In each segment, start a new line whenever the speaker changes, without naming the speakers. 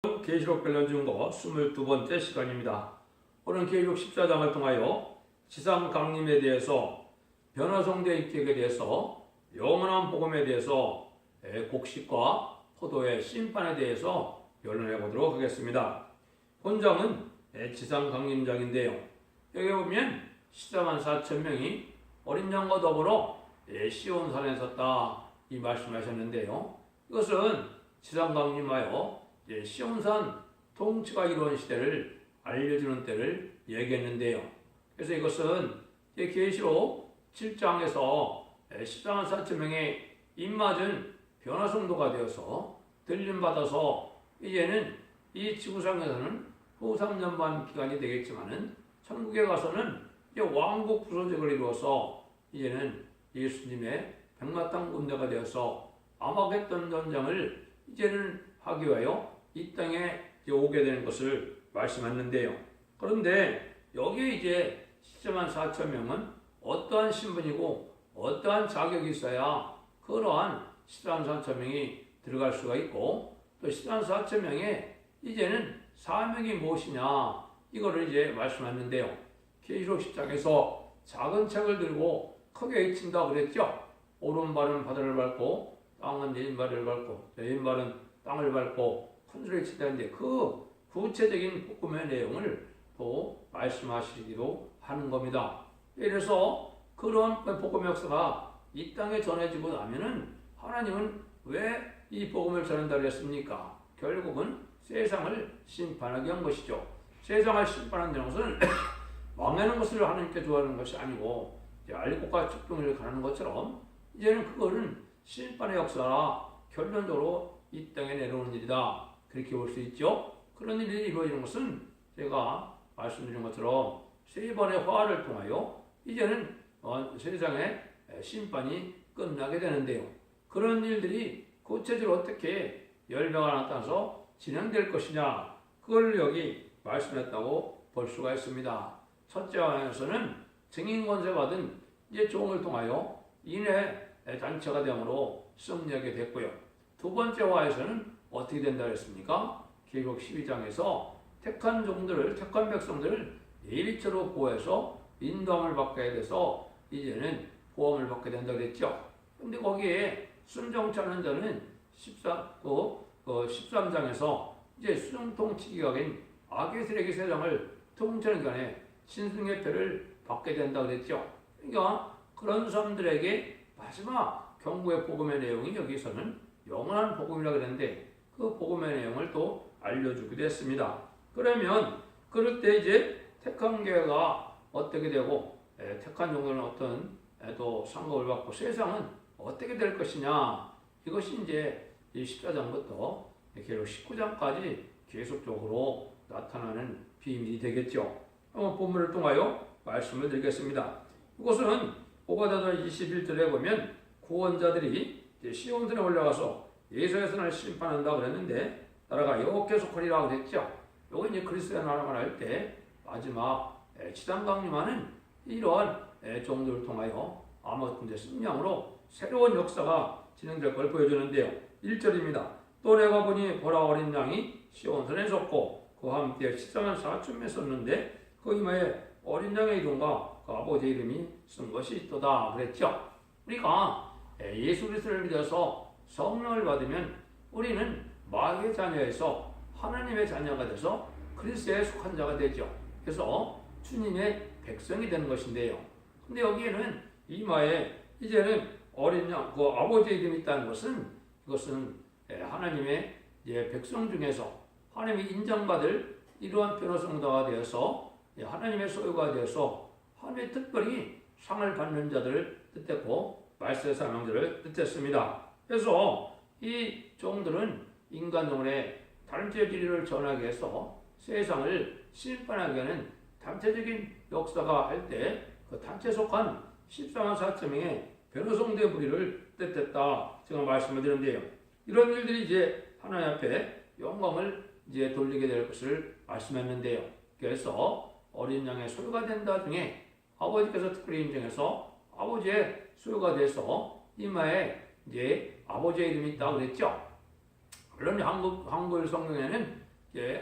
계시록 변론중거 22번째 시간입니다. 오늘 계시록 14장을 통하여 지상 강림에 대해서 변화성대 입격에 대해서 영원한 복음에 대해서 곡식과 포도의 심판에 대해서 변론해 보도록 하겠습니다. 본장은 지상 강림장인데요. 여기 보면 14만 4천 명이 어린 양과 더불어 시온산에 섰다 이 말씀하셨는데요. 이것은 지상 강림하여 시온산 통치가 이루어진 시대를 알려주는 때를 얘기했는데요. 그래서 이것은 계시록 7장에서 14만 4천 명의 입맞은 변화성도가 되어서 들림받아서 이제는 이 지구상에서는 후 3년반 기간이 되겠지만은 천국에 가서는 이제 왕국 부서직을 이루어서 이제는 예수님의 백마땅 군대가 되어서 아마겟돈 전쟁을 이제는 하기 위하여 이 땅에 오게 되는 것을 말씀했는데요. 그런데 여기에 이제 14만 4천 명은 어떠한 신분이고 어떠한 자격이 있어야 그러한 14만 4천 명이 들어갈 수가 있고 또 14만 4천 명의 이제는 사명이 무엇이냐 이거를 이제 말씀했는데요. 계시록 10장에서 작은 책을 들고 크게 외친다 그랬죠. 오른발은 바다를 밟고 땅은 내린발을 밟고 내린발은 땅을 밟고 큰 소리를 치다는데 그 구체적인 복음의 내용을 또 말씀하시기도 하는 겁니다. 그래서 그런 복음의 역사가 이 땅에 전해지고 나면은 하나님은 왜 이 복음을 전한다고 했습니까? 결국은 세상을 심판하게 한 것이죠. 세상을 심판한다는 것은 망하는 것을 하나님께 좋아하는 것이 아니고 알곡과 측정을 가는 것처럼 이제는 그거는 심판의 역사라 결론적으로 이 땅에 내려오는 일이다. 그렇게 볼 수 있죠. 그런 일이 이루어지는 것은 제가 말씀드린 것처럼 세 번의 화를 통하여 이제는 세상의 심판이 끝나게 되는데요. 그런 일들이 구체적으로 어떻게 열매가 나타나서 진행될 것이냐 그걸 여기 말씀했다고 볼 수가 있습니다. 첫째 화에서는 증인 권세 받은 이제 종을 통하여 인해 단체가 되므로 승리하게 됐고요. 두 번째 화에서는 어떻게 된다고 했습니까? 계시록 12장에서 택한 종들을, 택한 백성들을 예비처로 보호해서 인도함을 받게 돼서 이제는 보험을 받게 된다고 했죠. 근데 거기에 순종치 않은 자는 13장에서 이제 수정통치 기각인 악의 세력의 세상을 통치하는 기간에 신승의 표를 받게 된다고 했죠. 그러니까 그런 사람들에게 마지막 경고의 복음의 내용이 여기서는 영원한 복음이라고 그랬는데 그 복음의 내용을 또 알려주기도 했습니다. 그러면 그럴 때 이제 택한 교회가 어떻게 되고 택한 종들은 어떤 또 상급을 받고 세상은 어떻게 될 것이냐 이것이 이제 이 14장부터 계속 19장까지 계속적으로 나타나는 비밀이 되겠죠. 한번 본문을 통하여 말씀을 드리겠습니다. 이것은 오가다서 21절에 보면 구원자들이 시온산에 올라가서 예수에서는 심판한다고 그랬는데 나라가 계속하리라고 했죠. 요거 이제 그리스도의 나라가 할 때 마지막 지상 강림하는 이러한 종들을 통하여 아무튼 승량으로 새로운 역사가 진행될 걸 보여주는데요. 1절입니다. 또 내가 보니 보라 어린 양이 시온산에 섰고 그와 함께 14만 4천 명 섰는데 그 이마에 어린 양의 이름과 그 아버지 이름이 쓴 것이 있도다 그랬죠. 우리가 예수 그리스도를 믿어서 성령을 받으면 우리는 마귀의 자녀에서 하나님의 자녀가 돼서 그리스도에 속한 자가 되죠. 그래서 주님의 백성이 되는 것인데요. 근데 여기에는 이마에 이제는 어린 양, 그 아버지의 이름이 있다는 것은 이것은 하나님의 백성 중에서 하나님이 인정받을 이러한 변호성도가 되어서 하나님의 소유가 되어서 하나님의 특별히 상을 받는 자들을 뜻했고 말세의 사명들을 뜻했습니다. 그래서 이 종들은 인간 영혼의 단체 진리를 전하기 위해서 세상을 심판하게 하는 단체적인 역사가 할 때 그 단체에 속한 14만 4천 명의 변호성대 무리를 뜻했다. 제가 말씀을 드렸는데요. 이런 일들이 이제 하나님 앞에 영광을 이제 돌리게 될 것을 말씀했는데요. 그래서 어린 양의 소유가 된다 중에 아버지께서 특별히 인정해서 아버지의 소유가 돼서 이마에 이제 아버지의 이름이 있다고 그랬죠. 물론 한글 성경에는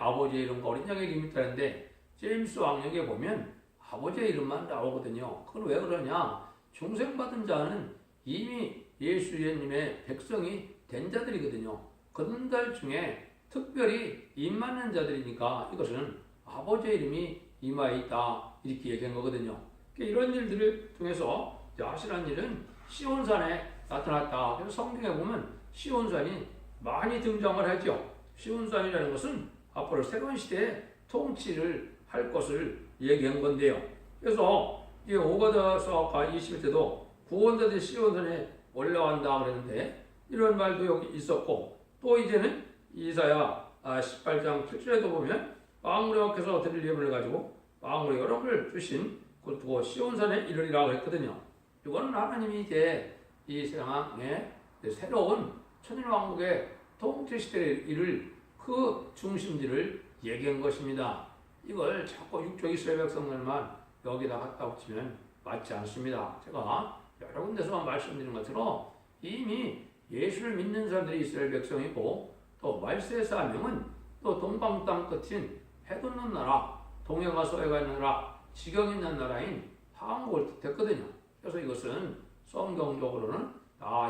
아버지의 이름과 어린 양의 이름이 있다는데 제임스 왕역에 보면 아버지의 이름만 나오거든요. 그건 왜 그러냐? 중생받은 자는 이미 예수님의 백성이 된 자들이거든요. 그들 중에 특별히 임맞는 자들이니까 이것은 아버지의 이름이 임하에 있다 이렇게 얘기한 거거든요. 이런 일들을 통해서 아시라는 일은 시온산에 나타났다. 그래서 성경에 보면 시온산이 많이 등장을 하죠. 시온산이라는 것은 앞으로 새로운 시대에 통치를 할 것을 얘기한 건데요. 그래서 이 오가다서가 21때도 구원자들이 시온산에 올라간다 그랬는데 이런 말도 여기 있었고 또 이제는 이사야 18장 7절에도 보면 망울의 왕께서 드릴 예물을 가지고 망울의 여러 걸 주신 그 시온산에 이르리라고 했거든요. 이거는 하나님이 이제 이 세상에 새로운 천일왕국의 통치 시대를 이룰 그 중심지를 얘기한 것입니다. 이걸 자꾸 육조 이스라엘 백성들만 여기다 갖다 붙이면 맞지 않습니다. 제가 여러 군데서 말씀드린 것처럼 이미 예수를 믿는 사람들이 이스라엘 백성이고 또 말세의 사명은 또 동방 땅 끝인 해돋는 나라, 동해가 서해가 있는 나라, 지경이 있는 나라인 한국을 뜻했거든요. 그래서 이것은 성경적으로는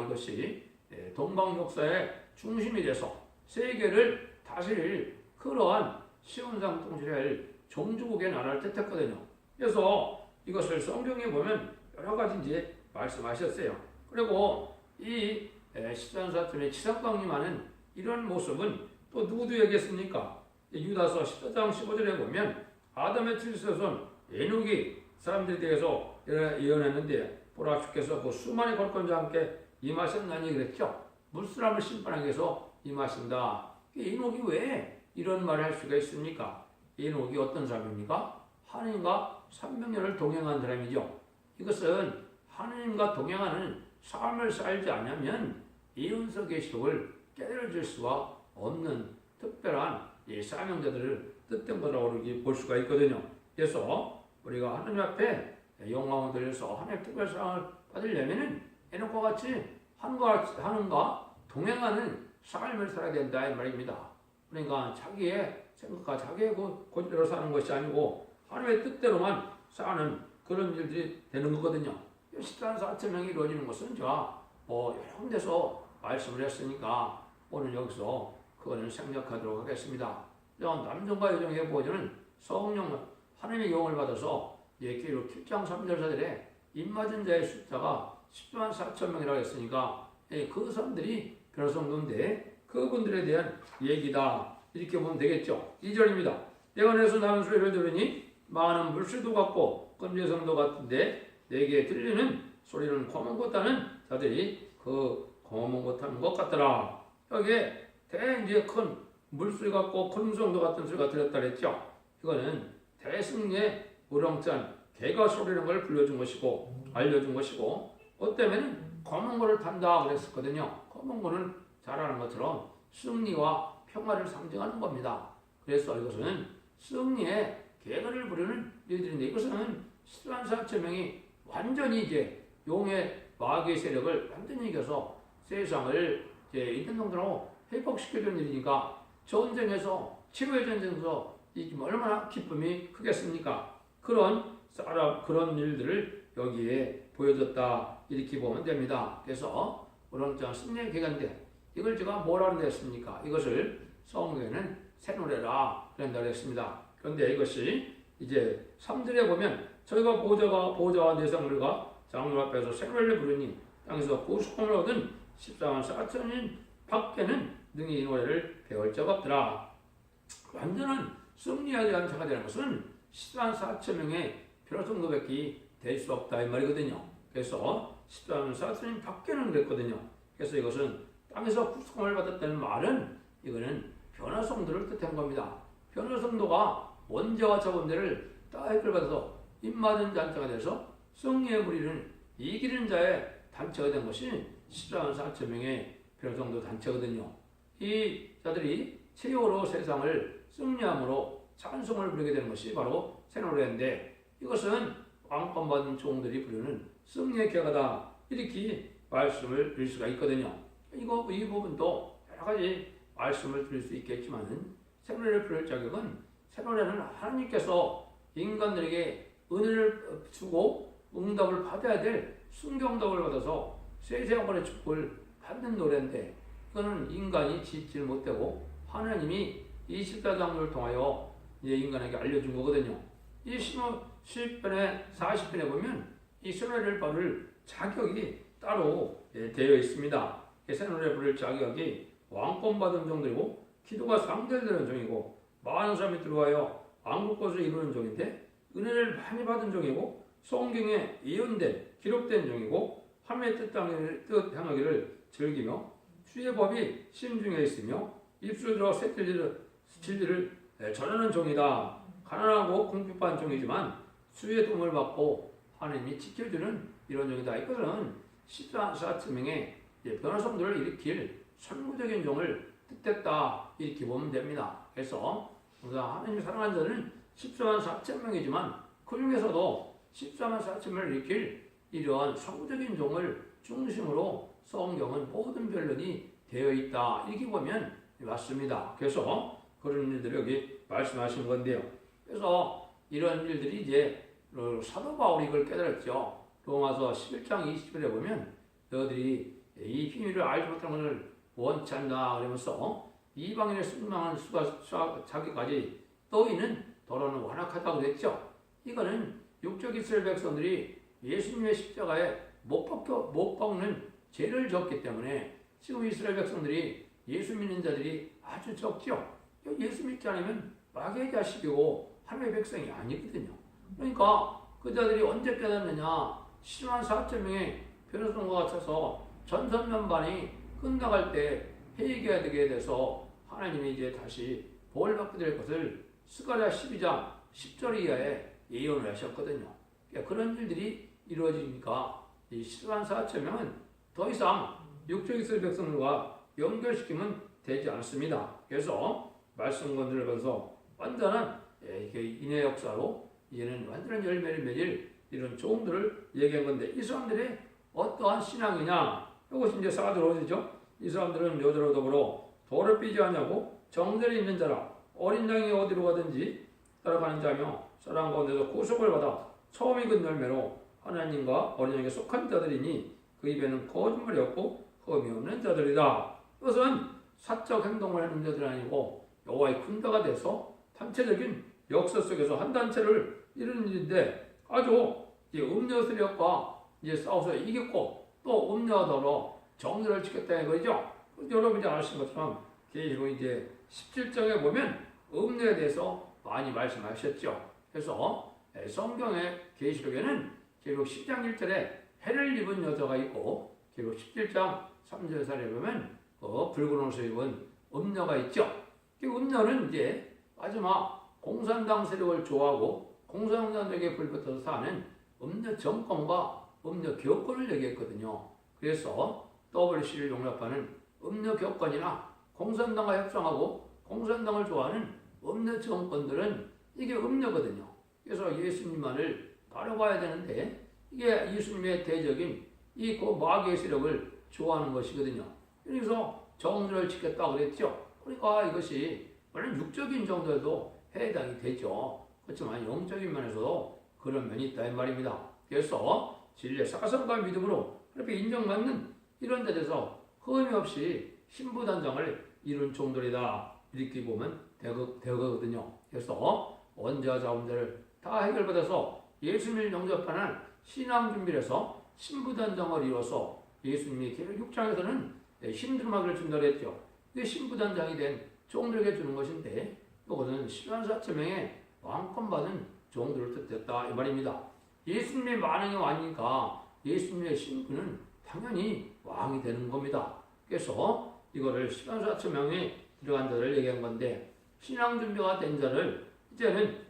이것이 동방 역사의 중심이 돼서 세계를 다스릴 그러한 시온산 통치를 종주국의 나라를 뜻했거든요. 그래서 이것을 성경에 보면 여러 가지 이제 말씀하셨어요. 그리고 이 십산사촌의 치상강림하는 이런 모습은 또 누구에게습니까? 유다서 14장 15절에 보면 아담의 칠세손 에녹이 사람들에 대해서 예언했는데 보라 주께서 그 수많은 걸건자와 함께 임하셨나니 그랬죠. 물사람을 심판하기 위해서 임하신다. 에녹이 왜 이런 말을 할 수가 있습니까? 에녹이 어떤 사람입니까? 하나님과 300년을 동행한 사람이죠. 이것은 하나님과 동행하는 삶을 살지 않으면 이윤서 계시록을 깨달아줄 수가 없는 특별한 사명자들을 뜻된 거라고 볼 수가 있거든요. 그래서 우리가 하나님 앞에 영광을 돌려서 하나님의 특별 사랑을 받으려면은 에녹과 같이 하나님과 동행하는 삶을 살아야 된다 이 말입니다. 그러니까 자기의 생각과 자기의 고집대로 사는 것이 아니고 하나님의 뜻대로만 사는 그런 일들이 되는 거거든요. 14,4천명이 이루어지는 것은 제가 여러 군데서 말씀을 했으니까 오늘 여기서 그거는 생략하도록 하겠습니다. 남성과 여성의 보존은 성령 하나님의 영을 받아서 예기록 7장 3절사들의 입맞은 자의 숫자가 14,4천명이라고 했으니까 그 사람들이 별성도인데 그분들에 대한 얘기다 이렇게 보면 되겠죠. 2절입니다. 내가 내서 나는 소리를 들으니 많은 물새도 같고 끈제성도 같은데 내게 들리는 소리는 검은 것 하는 자들이 그 검은 것 하는 것 같더라. 여기에 이제 큰 물소리 같고 큰 음성도 같은 소리가 들렸다 그랬죠. 이거는 대승리의 우렁찬 개가 소리라는 걸 불려준 것이고 알려준 것이고 어때면 검은 거를 탄다 그랬었거든요. 검은 거는 잘 아는 것처럼 승리와 평화를 상징하는 겁니다. 그래서 이것은 승리의 개가를 부르는 일들인데 이것은 14,4천명이 완전히 이제 용의 마귀의 세력을 완전히 이겨서 세상을 이제 있는 놈들하고 회복시켜주는 일이니까 전쟁에서 치료의 전쟁에서 얼마나 기쁨이 크겠습니까? 그런 일들을 여기에 보여줬다 이렇게 보면 됩니다. 그래서 우렁찬 승리의 개가인데 이걸 제가 뭐라고 했습니까? 이것을 성경에는 새 노래라 그런다고 했습니다. 그런데 이것이 이제 3절에 보면 저희가 보좌와 내성물과 장로 앞에서 새 노래를 부르니 땅에서 구속함을 얻은 14,4천인 밖에는 능히 이 노래를 배울 적 없더라. 완전한 승리하지 않은 자가 되는 것은 14,4천명의 별성도밖에 될 수 없다 이 말이거든요. 그래서 14,4천인 밖에는 그랬거든요. 그래서 이것은 땅에서 구속함을 받았다는 말은 이거는 변화성도를 뜻한 겁니다. 변화성도가 원죄와 저범죄를 다 해결받아서 입맞은 단체가 돼서 승리의 무리를 이기는 자의 단체가 된 것이 14,4천명의 변화성도 단체거든요. 이 자들이 최후로 세상을 승리함으로 찬송을 부르게 되는 것이 바로 새노래인데 이것은 왕권 받은 종들이 부르는 승리의 개가다 이렇게 말씀을 드릴 수가 있거든요. 이 부분도 여러 가지 말씀을 드릴 수 있겠지만은 새노래를 부를 자격은 새노래는 하나님께서 인간들에게 은혜를 주고 응답을 받아야 될 순경답을 받아서 세세한번의 축복을 받는 노래인데 이거는 인간이 짓지를 못하고 하나님이 이 14장을 통하여 이제 인간에게 알려준 거거든요. 이 10편에 40편에 보면 이 새노래를 부를 자격이 따로 되어 있습니다. 새노래 부를 자격이 왕권 받은 종들이고 기도가 상달되는 종이고 많은 사람이 들어와요 왕국것을 이루는 종인데 은혜를 많이 받은 종이고 성경에 예언된 기록된 종이고 하나님의 뜻 향하기를 즐기며 주의 법이 심중에 있으며 입술 들어 새 진리를 전하는 종이다. 가난하고 궁핍한 종이지만 주의 도움을 받고 하나님이 지켜주는 이런 종이다. 이것은 14처명의 변화성들을 일으킬 선구적인 종을 뜻했다 이렇게 보면 됩니다. 그래서 하나님이 사랑하는 자는 14만 4천 명이지만 그 중에서도 14만 4천 명을 일으킬 이러한 선구적인 종을 중심으로 성경은 모든 변론이 되어 있다 이렇게 보면 맞습니다. 그래서 그런 일들이 여기 말씀하신 건데요. 그래서 이런 일들이 이제 사도 바울이 이걸 깨달았죠. 로마서 11장 20절에 보면 너희들이 이 비밀을 알지 못하는 것을 원치 않나 그러면서 이방인의 순망한 수가 자기까지 너희는 더러는 완악하다고 그랬죠. 이거는 육적 이스라엘 백성들이 예수님의 십자가에 못 박는 죄를 졌기 때문에 지금 이스라엘 백성들이 예수 믿는 자들이 아주 적죠. 예수 믿지 않으면 마귀의 자식이고 하나님의 백성이 아니거든요. 그러니까 그 자들이 언제 깨닫느냐 10만 4천 명의 변호사과 같아서 전선면반이 끝나갈 때 회개해야 되게 돼서 하나님이 이제 다시 벌받게 될 것을 스가랴 12장 10절 이하에 예언을 하셨거든요. 그러니까 그런 일들이 이루어지니까 이 10만 4천 명은 더 이상 육적 이스라엘 백성들과 연결시키면 되지 않습니다. 그래서 말씀 건드리면서 완전한 인의 역사로 이제는 완전한 열매를 맺을 이런 종들을 얘기한 건데 이 사람들의 어떠한 신앙이냐 이것이 이제 사도로 되죠. 이 사람들은 여자로 더불어 도를 삐지 않냐고 정절이 있는 자라 어린 양이 어디로 가든지 따라가는 자며 사람 가운데서 구속을 받아 처음 익은 열매로 하나님과 어린 양에게 속한 자들이니 그 입에는 거짓말이 없고 흠이 없는 자들이다. 이것은 사적 행동을 하는 자들이 아니고 여호와의 군대가 돼서 단체적인 역사 속에서 한 단체를 이루는 일인데 아주 음녀 세력과 싸워서 이겼고 또 음녀가 더러 정의를 지켰다 이거죠. 여러분이 아시는 것처럼 계시록 이제 17장에 보면 음녀에 대해서 많이 말씀하셨죠. 그래서 성경의 계시록에는 계시록 10장 1절에 해를 입은 여자가 있고 계시록 17장 3절 살에 보면 붉은 옷을 입은 음녀가 있죠. 그 음녀는 이제 마지막 공산당 세력을 좋아하고 공산당에게 불붙어서 사는 음녀 정권과 음녀 교권을 얘기했거든요. 그래서 WC를 용납하는 음녀 교권이나 공산당과 협상하고 공산당을 좋아하는 음녀 정권들은 이게 음녀거든요. 그래서 예수님만을 바라봐야 되는데 이게 예수님의 대적인 이 마귀의 세력을 좋아하는 것이거든요. 그래서 정의를 지켰다고 그랬죠. 그러니까 이것이 물론 육적인 정도에도 해당이 되죠. 그렇지만 영적인 면에서도 그런 면이 있다 이 말입니다. 그래서 진리의 사상과 믿음으로 그렇게 인정받는 이런 데서 흠이 없이 신부단장을 이룬 종들이다 이렇게 보면 되거든요. 그래서 원죄와 자범죄를 다 해결받아서 예수님을 영접하는 신앙 준비를 해서 신부단장을 이뤄서 예수님이 계시록 6장에서는 신들막을 준다고 했죠. 이게 신부단장이 된 종들에게 주는 것인데 이것은 10만 4천 명의 왕권 받은 종들을 뜻했다 이 말입니다. 예수님의 만왕이 왕이니까 예수님의 신부는 당연히 왕이 되는 겁니다. 그래서 이거를 10만 4천 명이 들어간 자를 얘기한 건데 신앙 준비가 된 자를 이제는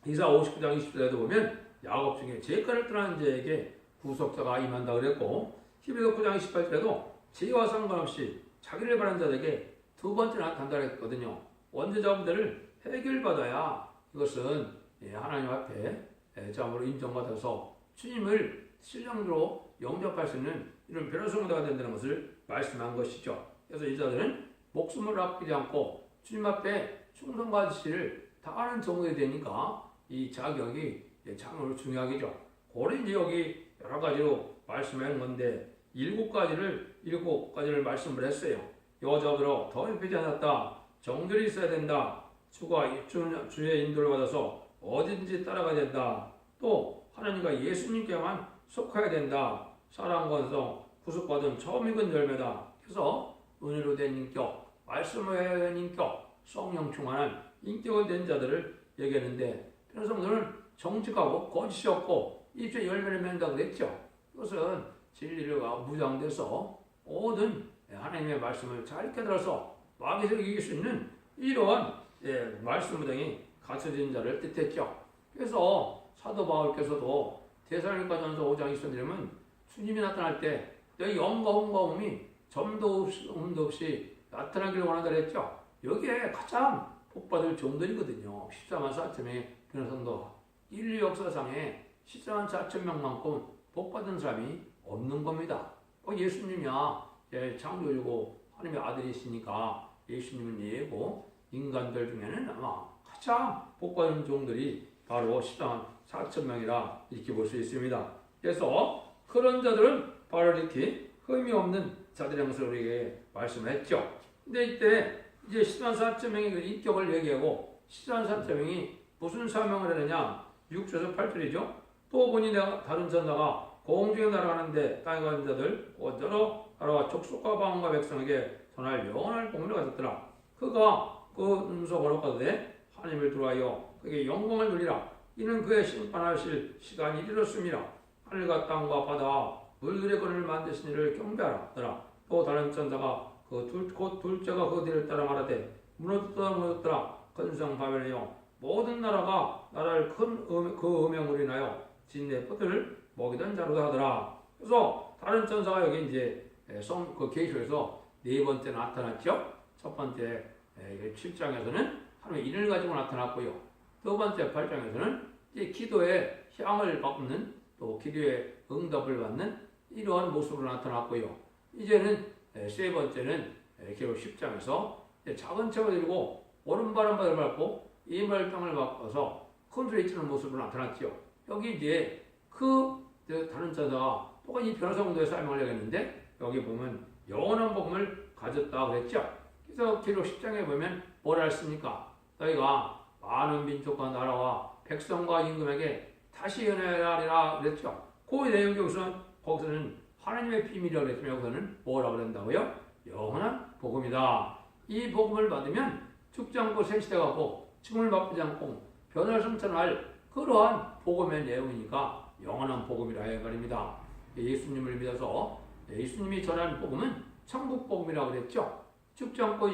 이사 59장 20절에도 보면 야곱 중에 죄가를 떠나는 자에게 구속자가 임한다 그랬고 히브리서 9장 28절에도 죄와 상관없이 자기를 바라는 자에게 두 번째 나타난다 그랬거든요. 원죄자분들을 해결받아야 이것은 하나님 앞에 자음으로 인정받아서 주님을 신령으로 영접할 수 있는 이런 변호성자가 된다는 것을 말씀한 것이죠. 그래서 이 자들은 목숨을 아끼지 않고 주님 앞에 충성과 지시를 다 아는 정도가 되니까 이 자격이 참으로 중요하겠죠. 그걸 이제 여기 여러 가지로 말씀하는 건데 일곱 가지를 말씀을 했어요. 여자들어 더 입히지 않았다. 정절이 있어야 된다. 주의 인도를 받아서 어딘지 따라가야 된다. 또 하나님과 예수님께만 속해야 된다. 사랑, 권성, 구속받은 처음 익은 열매다. 그래서 은혜로 된 인격, 말씀을 된 인격, 성령 충만한 인격을 된 자들을 얘기하는데 변호사들은 정직하고 거짓이 없고 입술에 열매를 맺는다고 그랬죠. 이것은 진리가 무장돼서 모든 하나님의 말씀을 잘 깨달아서 마귀를 이길 수 있는 이러한 말씀 무장이 갖춰진 자를 뜻했죠. 그래서 사도 바울께서도 데살로니가전서 5장 20절에는 주님이 나타날 때 너희 영과 홍과 이 점도 없이 나타나기를 원한다 그랬죠. 여기에 가장 복받을 종들이거든요. 14만 4천의 변호성도 인류 역사상에 14만 4천 명만큼 복받은 사람이 없는 겁니다. 예수님이야 창조주고 하나님의 아들이시니까 예수님은 예고 인간들 중에는 아마 가장 복받은 종들이 바로 14만 4천 명이라 이렇게 볼 수 있습니다. 그래서 그런 자들은 바로 이렇게 흠이 없는 자들의 것을 우리에게 말씀했죠. 근데 이때 이제 14만 4천 명의 그 인격을 얘기하고 14만 4천 명이 무슨 사명을 하느냐 6절에서 8절이죠. 또 보니 내가 다른 천사가 공중에 날아가는데 땅에 가는 자들 여러 나라와 족속과 방언과 백성에게 전할 영원한 복음을 가졌더라. 그가 그 음성으로 가되 하나님을 들어하여 그에게 영광을 누리라. 이는 그의 심판하실 시간이 이르렀습니다. 하늘과 땅과 바다 물들의 건을 만드신 이를 경배하라. 또 다른 천사가 곧 둘째가 그 뒤를 따라 말하되 무너졌더라. 근성 바벨이여 모든 나라가 나라를 그 음행으로 인하여 진내 뻗을 먹이던 자로다 하더라. 그래서 다른 천사가 여기 이제 그 계시에서 네 번째 나타났죠. 첫 번째 7장에서는 하나님의 인을 가지고 나타났고요. 두 번째 8장에서는 이제 기도의 향을 받는 또 기도의 응답을 받는 이러한 모습으로 나타났고요. 이제는 세 번째는 기록 10장에서 작은 책을 들고 오른발 바를 밟고 이발 땅을 바꿔서 큰 소리 치는 모습으로 나타났죠. 여기 이제 다른 천사가 똑같이 변호사 공도에 사명을 하겠는데 여기 보면 영원한 복음을 가졌다 그랬죠. 그래서 기록 10장에 보면 뭐라 했습니까? 너희가 많은 민족과 나라와 백성과 임금에게 다시 연애하리라 그랬죠. 그 내용 거기서는 하나님의 비밀이라고 그랬으면 여기서는 뭐라고 그런다고요? 영원한 복음이다. 이 복음을 받으면 죽지 않고 생시돼 가고 죽음을 맛보지 않고 변화를 성천할 그러한 복음의 내용이니까 영원한 복음이라 이 말입니다. 예수님을 믿어서 예수님이 전하는 복음은 천국 복음이라고 그랬죠. 죽지 않고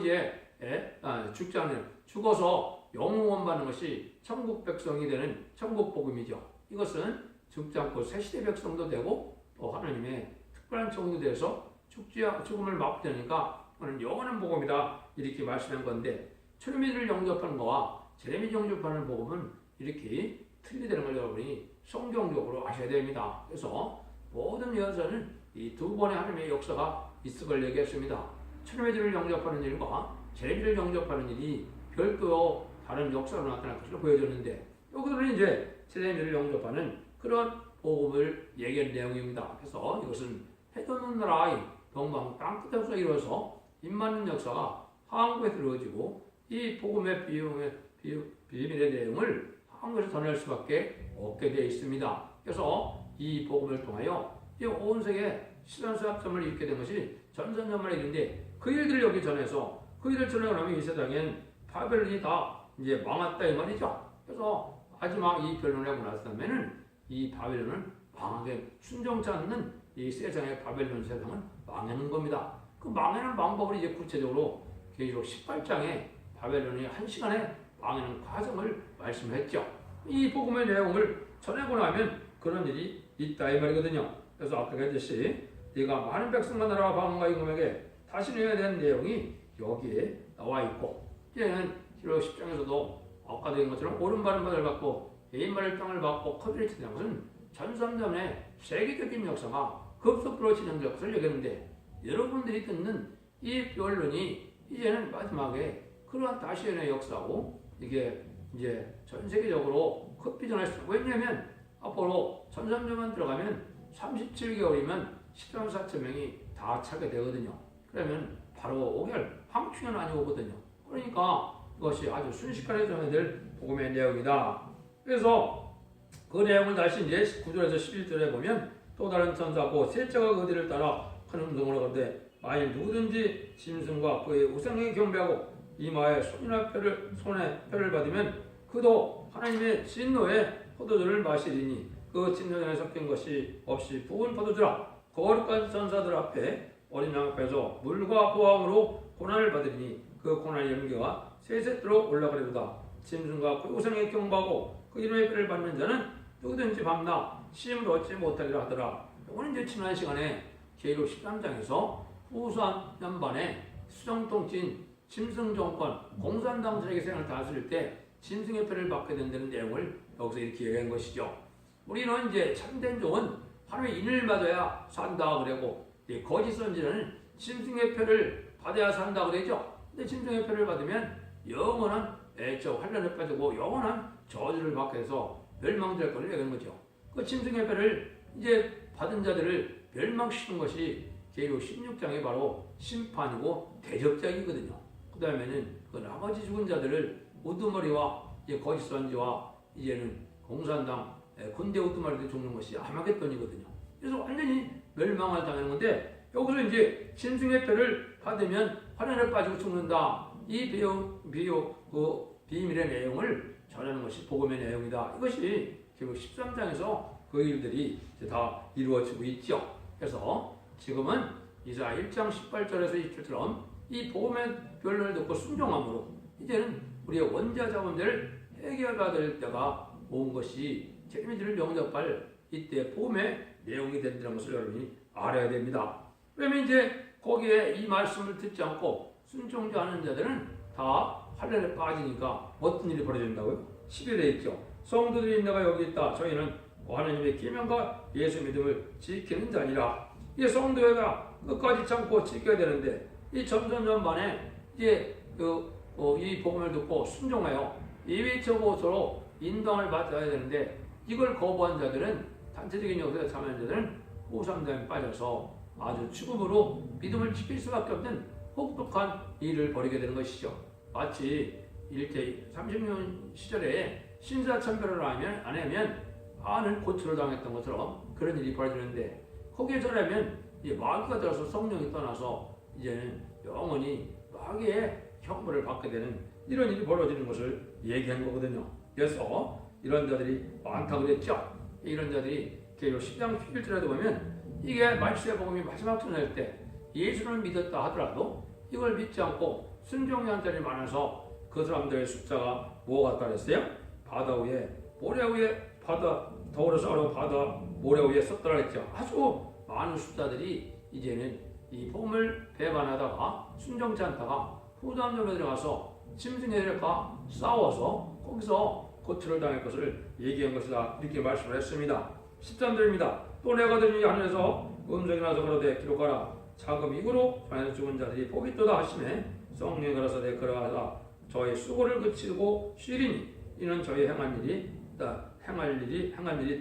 죽어서 영원 받는 것이 천국 백성이 되는 천국 복음이죠. 이것은 죽지 않고 새시대 백성도 되고 또 하나님의 특별한 종도 돼서 죽음을 맛보지 않으니까 그는 영원한 복음이다 이렇게 말씀한 건데 철미를 영접하는 거와 제레미 영접하는 복음은 이렇게 틀리다는 걸 여러분이 성경적으로 아셔야 됩니다. 그래서 모든 여자는 이 두 번의 하나님의 역사가 있을 걸 얘기했습니다. 철미를 영접하는 일과 제레미를 영접하는 일이 별도로 다른 역사로 나타날 것을 보여줬는데 여기서는 이제 제레미를 영접하는 그런 복음을 얘기한 내용입니다. 그래서 이것은 해도 없는 나라의 동방 땅끝에서 이루어서 입맞는 역사가 한국에 들어지고 이 복음의 비밀의 내용을 한국에서 전할 수밖에 없게 되어 있습니다. 그래서 이 복음을 통하여 온 세계 시간수학점을 입게 된 것이 전선전만의 일인데 그 일들을 여기 전해서 그 일을 전하고 나면 이 세상엔 바벨론이 다 이제 망했다 이 말이죠. 그래서 마지막 이 변론을 하고 나서면은 이 바벨론은 망하게 순종치 않는 이 세상의 바벨론 세상은 망하는 겁니다. 그 망하는 방법을 이제 구체적으로 계시록 18장에 바벨론이 한 시간에 망하는 과정을 말씀했죠. 이 복음의 내용을 전하고 나면 그런 일이 있다 이 말이거든요. 그래서 아까 그랬듯이 네가 많은 백성과 나라와 방언과 임금에게 다시 내야 되는 내용이 여기에 나와 있고 이제는 기록 10장에서도 아까 된 것처럼 오른발은 바다를 받고 왼발은 땅을 받고 커드를 치는 것은 전삼전의 세계적인 역사가 급속도로 진행될 것을 얘기하는데 여러분들이 듣는 이 변론이 이제는 마지막에 그러한 다시연의 역사고 이게 이제 전 세계적으로 급비전할 수 있어요. 왜냐하면 앞으로 전산조만 들어가면 37개월이면 13, 4천 명이 다 차게 되거든요. 그러면 바로 5개월, 황충년 아니고 오거든요. 그러니까 이것이 아주 순식간에 전해야 될 복음의 내용이다. 그래서 그 내용을 다시 이제 9절에서 11절에 보면 또 다른 천사고 셋째가 그들을 따라 큰 음성으로 가로되 만일 누구든지 짐승과 그의 우상에 경배하고 이마에 손에 표를 받으면 그도 하나님의 진노의 포도주를 마시리니 그 진노에 섞인 것이 없이 부은 포도주라 거룩한 천사들 앞에 어린 양 앞에서 물과 보함으로 고난을 받으리니 그 고난의 연기가 세세토록 올라가리로다. 짐승과 그 우상에 경배하고 그 이름의 표를 받는 자는 누구든지 밤낮 시험을 얻지 못하리라 하더라. 이거는 이제 지난 시간에 계시록 13장에서 후산 연반에 수정통치인 짐승 정권 공산당들에게 생을 다스릴 때 짐승의 표를 받게 된다는 내용을 여기서 이렇게 얘기한 것이죠. 우리는 이제 참된 종은 하루에 인을 받아야 산다 그러고 거짓 선지자는 짐승의 표를 받아야 산다 그러죠. 근데 짐승의 표를 받으면 영원한 환란에 빠지고 영원한 저주를 받게 해서 멸망될 것을 얘기하는 거죠. 그 짐승의 표를 이제 받은 자들을 멸망시키는 것이 계시록 16장이 바로 심판이고 대접장이거든요. 그 다음에는 그 나머지 죽은 자들을 우두머리와 이제 거짓 선지와 이제는 공산당 군대 우두머리도 죽는 것이 아마겟돈이거든요. 그래서 완전히 멸망을 당하는 건데 여기서 이제 짐승의 표를 받으면 환란에 빠지고 죽는다. 이 그 비밀의 내용을 전하는 것이 복음의 내용이다. 이것이 결국 13장에서 그 일들이 이제 다 이루어지고 있죠. 그래서 지금은 이사야 1장 18절에서 20절처럼 이 복음의 변론을 듣고 순종함으로 이제는 우리의 원자 자원들을 해결받을 때가 온 것이 재미들을 영접할 이때 복음의 내용이 된다는 것을 여러분이 알아야 됩니다. 그러면 이제 거기에 이 말씀을 듣지 않고 순종지 않은 자들은 다 환란에 빠지니까 어떤 일이 벌어진다고요? 11에 있죠. 성도들이 내가 여기 있다. 저희는 하나님의 계명과 예수 믿음을 지키는 자니라. 이 성도가 끝까지 참고 지켜야 되는데 이 점점점반에 이제 이 복음을 듣고 순종하여 예비처고서로 인도를 받아야 되는데 이걸 거부한 자들은 단체적인 역사에 참여한 자들은 우상당에 빠져서 아주 죽음으로 믿음을 지킬 수밖에 없는 혹독한 일을 벌이게 되는 것이죠. 마치 일제 30년 시절에 신사참배를 안 하면 아는 고초를 당했던 것처럼 그런 일이 벌어지는데 거기에 절하면 마귀가 들어서 성령이 떠나서 이제는 영원히 마귀의 형벌을 받게 되는 이런 일이 벌어지는 것을 얘기한 거거든요. 그래서 이런 자들이 많다고 그랬죠. 이런 자들이 계시록 10장 11절에도 보면 이게 말씀의 복음이 마지막 전할 때 예수를 믿었다 하더라도 이걸 믿지 않고 순종한 자들이 많아서 그 사람들의 숫자가 뭐가 같다 그랬어요? 바다 위에 모래 위에 바다 더불어서 어려운 바다 모래 위에 섰더라 그랬죠. 아주 많은 숫자들이 이제는 이 복음을 배반하다가 순종치 않다가 후담점에 들어가서 짐승애들과 싸워서 거기서 고초를 당할 것을 얘기한 것이다. 이렇게 말씀을 했습니다. 13절입니다. 또 내가 들으니 하늘에서 음성이 나서 가로되 기록하라. 자금 이후로 안에서 죽은 자들이 복이 있도다 하시매 성령이 가라사 내거라하다. 저의 수고를 그치고 쉬리니 이는 저희 행한 일이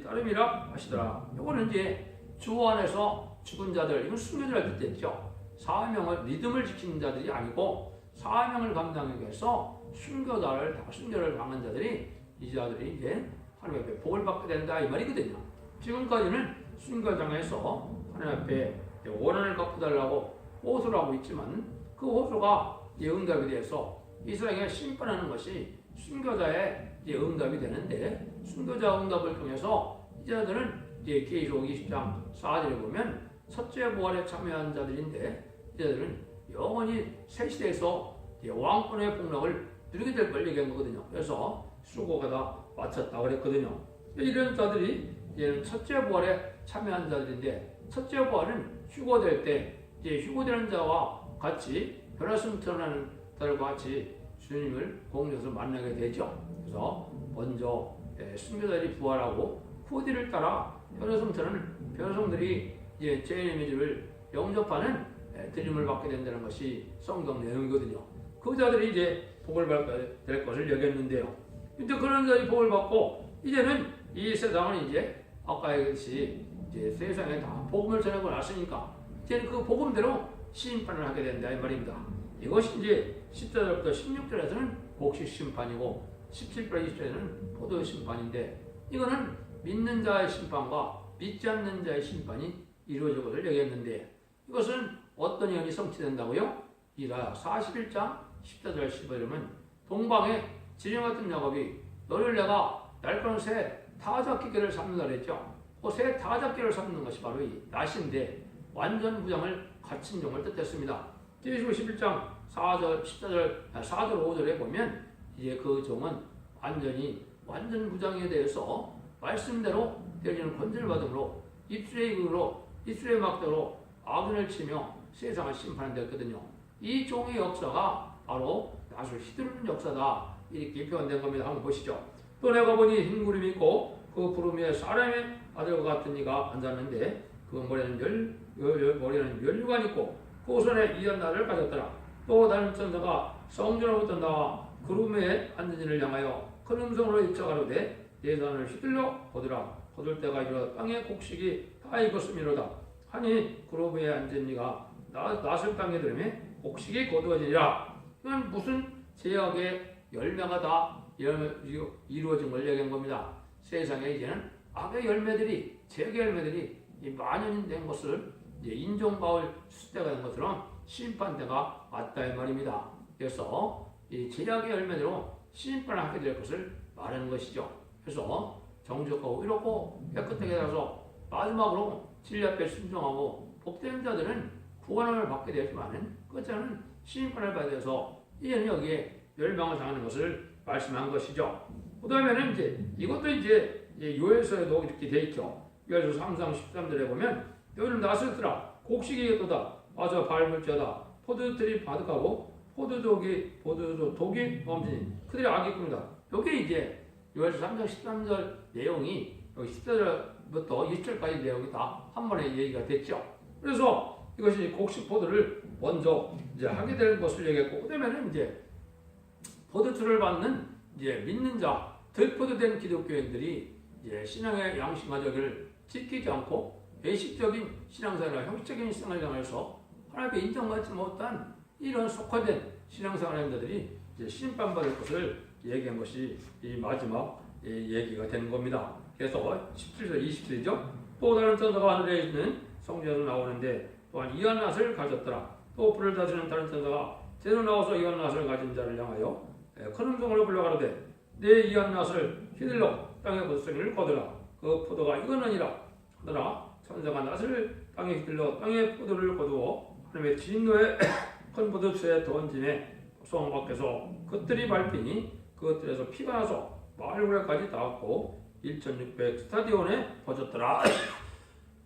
따름이라 하시더라. 이거는 이제 주 안에서 죽은 자들, 이건 순교자를 뜻했죠. 사명을 믿음을 지키는 자들이 아니고 사명을 감당하기 위해서 순교를 당한 자들이 이 자들이 이제 하나님 앞에 복을 받게 된다 이 말이거든요. 지금까지는 순교장에서 하나님 앞에 원한을 갚아달라고 호소를 하고 있지만 그 호소가 응답이 돼서 이스라엘에 심판하는 것이 순교자의 응답이 되는데 순교자 응답을 통해서 이 자들은 계시록 20장 4절에 보면 첫째 부활에 참여한 자들인데 이 자들은 영원히 새 시대에서 왕권의 복락을 누리게 될 걸 얘기한 거거든요. 그래서 수고가 다 마쳤다 그랬거든요. 이런 자들이 이제는 첫째 부활에 참여한 자들인데 첫째 부활은 휴거될 때 이제 휴거되는 자와 같이 변화성 태어나는 자들과 같이 주님을 공중에서 만나게 되죠. 그래서 먼저 순교자들이 부활하고 후디를 따라 변화성들이 이제 죄인의 미주를 영접하는 드림을 받게 된다는 것이 성경 내용이거든요. 그 자들이 이제 복을 받게 될 것을 여겼는데요. 근데 그런 자들이 복을 받고 이제는 이 세상은 이제 아까 얘기했듯이 이제 세상에 다 복음을 전하고 났으니까 이제는 그 복음대로 심판을 하게 된다 이 말입니다. 이것이 이제 14절부터 16절에서는 곡식 심판이고 17절 20절에는 포도 심판인데 이거는 믿는 자의 심판과 믿지 않는 자의 심판이 이루어질 것을 여겼는데 이것은 어떤 예언이 성취된다고요? 이라 41장 14절 15절이면 동방에 지령 같은 야곱이 너를 내가 날카로운 새 타작기계를 삼는다 그랬죠. 그 새 타작기를 삼는 것이 바로 이 낫인데 완전 무장을 갖춘 종을 뜻했습니다. 디모데 11장 4절 14절 4절 5절에 보면 이제 그 종은 완전 무장에 대해서 말씀대로 되어지는 권세를 받음으로 입술의 이으로 입술의 막대로 악인을 치며 세상을 심판한다거든요. 이 종의 역사가 바로 낫을 휘두르는 역사다 이렇게 표현된 겁니다. 한번 보시죠. 또 내가 보니 흰 구름이 있고 그 구름 위에 사람의 아들과 같은 이가 앉았는데 그 머리에는 면류관이 있고 그 손에 이언날을 가졌더라. 또 다른 천사가 성전으로부터 나와 구름 위에 앉은 이를 향하여 큰 음성으로 입혀가로되 내 손을 휘둘러 거두라. 거둘 때가 이르러 땅의 곡식이 다 익었음이로다. 하니 구름 위에 앉은 이가 낫을 땅에 들으매 곡식이 거두어지니라. 이건 무슨 제약의 열매가 다 이루어진 걸 얘기한 겁니다. 세상에 이제는 악의 열매들이 죄의 열매들이 이 만연이 된 것을 이제 인정받을 때가 된 것처럼 심판대가 왔다 이 말입니다. 그래서 이 제약의 열매대로 심판을 하게 될 것을 말하는 것이죠. 그래서 정직하고 의롭고 깨끗하게 살아서 마지막으로 진리 앞에 순종하고 복된 자들은 구원을 받게 되지만은 끝자는 심판을 받아야 돼서 이제는 여기에 멸망을 당하는 것을 말씀한 것이죠. 그 다음에는 이제 이것도 이제 요엘서에도 이렇게 돼 있죠. 요엘서 3장 13절에 보면 너희는 낫을 뜨라 곡식이 있도다 맞아 밟을지어다 포도들이 바득하고 포도독이 멈추니 그들이 악이 꾼다. 여기 이제 요엘서 3장 13절 내용이 여기 10절부터 20절까지 내용이 다 한 번에 얘기가 됐죠. 그래서 이것이 곡식 포도를 먼저 이제 하게 되는 것을 얘기했고, 그다음에는 이제 포도주를 받는 이제 믿는 자, 덜포도된 기독교인들이 이제 신앙의 양심화적을 지키지 않고 외식적인 신앙생활, 형식적인 신앙생활을 해서 하나님께 인정받지 못한 이런 속화된 신앙생활하는 자들이 이제 심판받을 것을 얘기한 것이 이 마지막 얘기가 되는 겁니다. 그래서 17절, 20절이죠. 또 다른 천사가 하늘에 있는 성전에서 나오는데 또한 이한낫을 가졌더라. 또 불을 다스리는 다른 천사가 제대로 나와서 이한낫을 가진 자를 향하여 큰 음성으로 불러가로되 내 이한낫을 휘둘러 땅의 포도송이를 거두라. 그 포도가 익었느니라 하더라. 천사가 낫을 땅에 휘둘러 땅의 포도를 거두어 하나님의 진노의 큰 포도주에 던지네 송 밖에서 그들이 밟히니 그들에서 피가 나서 마을구에까지 닿았고 1600 스타디온에 퍼졌더라.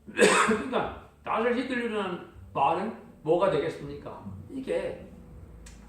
그러니까 낫을 휘둘리는 말은 뭐가 되겠습니까? 이게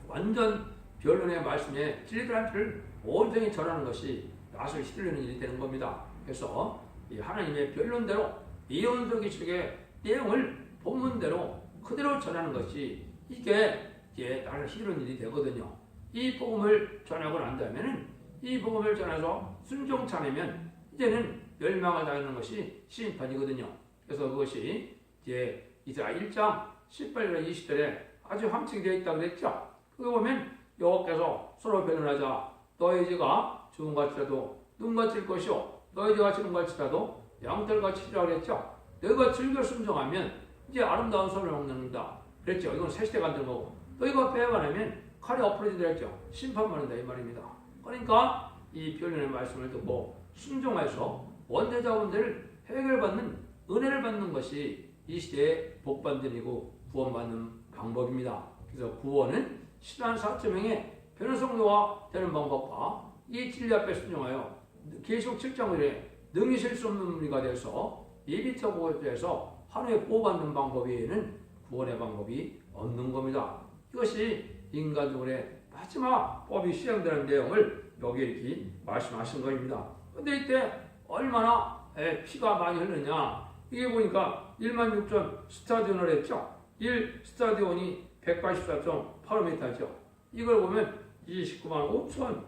완전 변론의 말씀에 진리를 온전히 전하는 것이 낫을 휘둘리는 일이 되는 겁니다. 그래서 이 하나님의 변론대로 예언서 기식의 내용을 본문대로 그대로 전하는 것이 이게 낫을 휘두르는 일이 되거든요. 이 복음을 전하고 난 다음에는 이 복음을 전해서 순종 참으면 이제는 멸망을 당하는 것이 심판이거든요. 그래서 그것이 이제 이스라엘 1장 18절 20절에 아주 함축이 되어 있다고 그랬죠. 그거 보면 여호와께서 서로 변론하자 너희 죄가 주음같이라도 눈같을 것이요 너희 죄가 지름같이라도 양털같이 치라고 그랬죠. 너희가 즐겨 순종하면 이제 아름다운 선을 먹는다 그랬죠. 이건 새 시대가 만든 거고 너희가 빼앗아내면 칼이 엎어지더라 했죠. 심판받는다 이 말입니다. 그러니까 이 변론의 말씀을 듣고 순종해서 원죄자분들을 해결받는 은혜를 받는 것이 이 시대의 복받는 일이고 구원받는 방법입니다. 그래서 구원은 신한 4.0의 변화성도가 되는 방법과 이 진리 앞에 순종하여 계시록 7장 1에 능히 실 수 없는 우리가 돼서 예비처 보호에서 하루에 보호받는 방법 외에는 구원의 방법이 없는 겁니다. 이것이 인간적으로의 마지막 법이 시행되는 내용을 여기 이렇게 말씀하신 겁니다. 근데 이때 얼마나 피가 많이 흐르냐 이게 보니까 16,000 스타디온을 했죠. 1 스타디온이 184.85m죠. 이걸 보면 29만 5천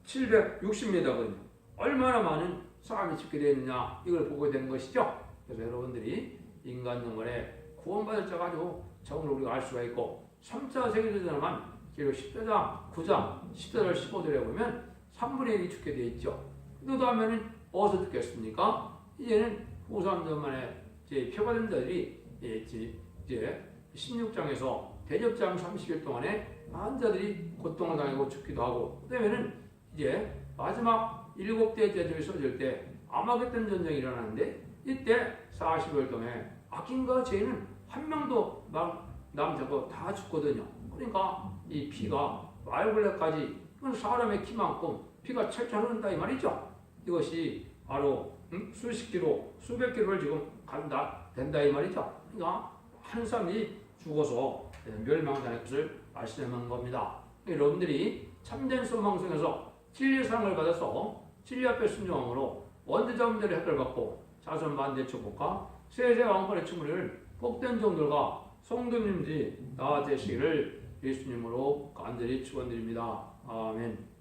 760m거든요. 얼마나 많은 사람이 죽게 되느냐 이걸 보게 되는 것이죠. 그래서 여러분들이 인간 영혼에 구원받을 자가 아주 정을 우리가 알 수가 있고 3차 세계대전만 기록 10장, 9장, 10절, 15절에 보면 3분의 1이 죽게 되어 있죠. 그 다음에는 어디서 죽겠습니까? 이제는 후삼전만에 표가 된 자들이 이제 16장에서 대접장 30일 동안에 많은 자들이 고통을 당하고 죽기도 하고 그 다음에는 이제 마지막 7대 제점이 쏟아질 때 아마겟돈 전쟁이 일어나는데 이때 40일 동안에 악인과 죄인은 한 명도 남자고 다 죽거든요. 그러니까 이 피가 말굴레까지 사람의 키만큼 피가 철철 흐른다 이 말이죠. 이것이 바로 수십 킬로, 수백 킬로를 지금 된다 이 말이죠. 그러니까 한 사람이 죽어서 멸망당할 것을 말씀하는 겁니다. 여러분들이 참된 소망성에서 진리의 사랑을 받아서 진리 앞에 순종함으로 원대자분들의 혜택을 받고 자손 만대 축복과 세세 왕권의 충분을 복된 종들과 성도님들이 다 되시기를 예수님으로 간절히 축원드립니다. 아멘.